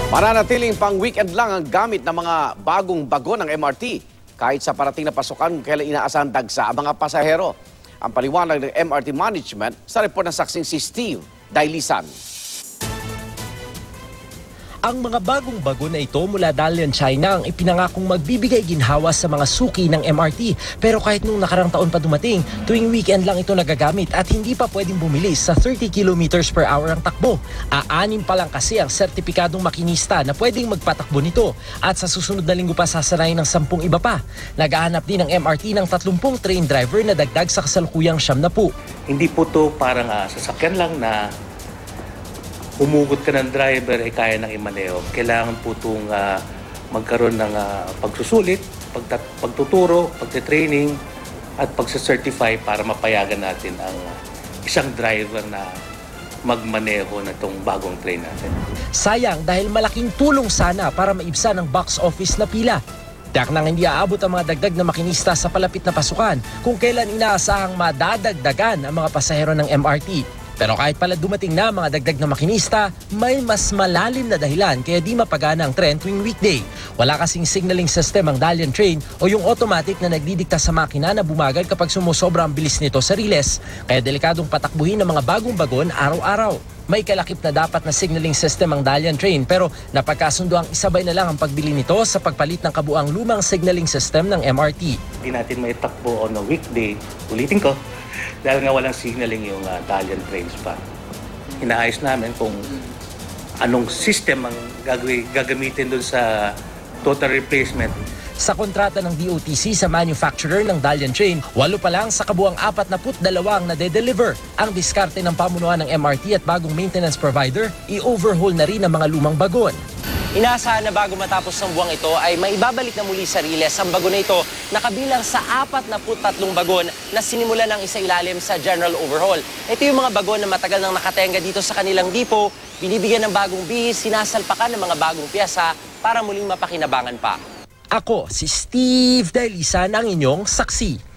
Mananatiling pang-weekend lang ang gamit ng mga bagong bago ng MRT kahit sa parating na pasukan kailan inaasahan dagsa ang mga pasahero. Ang paliwanag ng MRT Management sa report ng saksing si Steve Dailisan. Ang mga bagong bago na ito mula Dalian, China ang ipinangakong magbibigay ginhawa sa mga suki ng MRT. Pero kahit nung nakarang taon pa dumating, tuwing weekend lang ito nagagamit at hindi pa pwedeng bumilis sa 30 kilometers per hour ang takbo. Aanim pa lang kasi ang sertipikadong makinista na pwedeng magpatakbo nito at sa susunod na linggo pa sasanayin ng 10 iba pa. Nagahanap din ng MRT ng 30 train driver na dagdag sa kasalukuyang 70. Hindi po to parang sasakyan lang na humugot ka ng driver ay kaya nang imaneho. Kailangan po itong magkaroon ng pagsusulit, pagtuturo, pagtitraining at pagsacertify para mapayagan natin ang isang driver na magmaneho na itong bagong train natin. Sayang dahil malaking tulong sana para maibsan ang box office na pila. Tiyak nang hindi aabot ang mga dagdag na makinista sa palapit na pasukan kung kailan inaasahang madadagdagan ang mga pasahero ng MRT. Pero kahit pala dumating na mga dagdag na makinista, may mas malalim na dahilan kaya di mapagana ang tren tuwing weekday. Wala kasing signaling system ang Dalian train o yung automatic na nagdidikta sa makina na bumagal kapag sumusobra ang bilis nito sa riles. Kaya delikadong patakbuhin ng mga bagong bagon araw-araw. May kalakip na dapat na signaling system ang Dalian train pero napagkasundo ang isabay na lang ang pagbili nito sa pagpalit ng kabuang lumang signaling system ng MRT. Hindi natin may takbo on a weekday, ulitin ko, dahil nga walang signaling yung Dalian trains pa. Inaayos namin kung anong system ang gagamitin doon sa total replacement. Sa kontrata ng DOTC sa manufacturer ng Dalian train, 8 pa lang sa kabuang 42 ang nade-deliver. Ang diskarte ng pamunuan ng MRT at bagong maintenance provider, i-overhaul na rin ang mga lumang bagon. Inaasahan na bago matapos ng buwang ito ay maibabalik na muli sa riles ang bago na ito na kabilang sa 43 bagon na sinimulan ng isailalim sa general overhaul. Ito yung mga bagon na matagal nang nakatenga dito sa kanilang dipo, binibigyan ng bagong bihis, sinasalpakan ng mga bagong piyesa para muling mapakinabangan pa. Ako si Steve Dailisan, ang inyong saksi.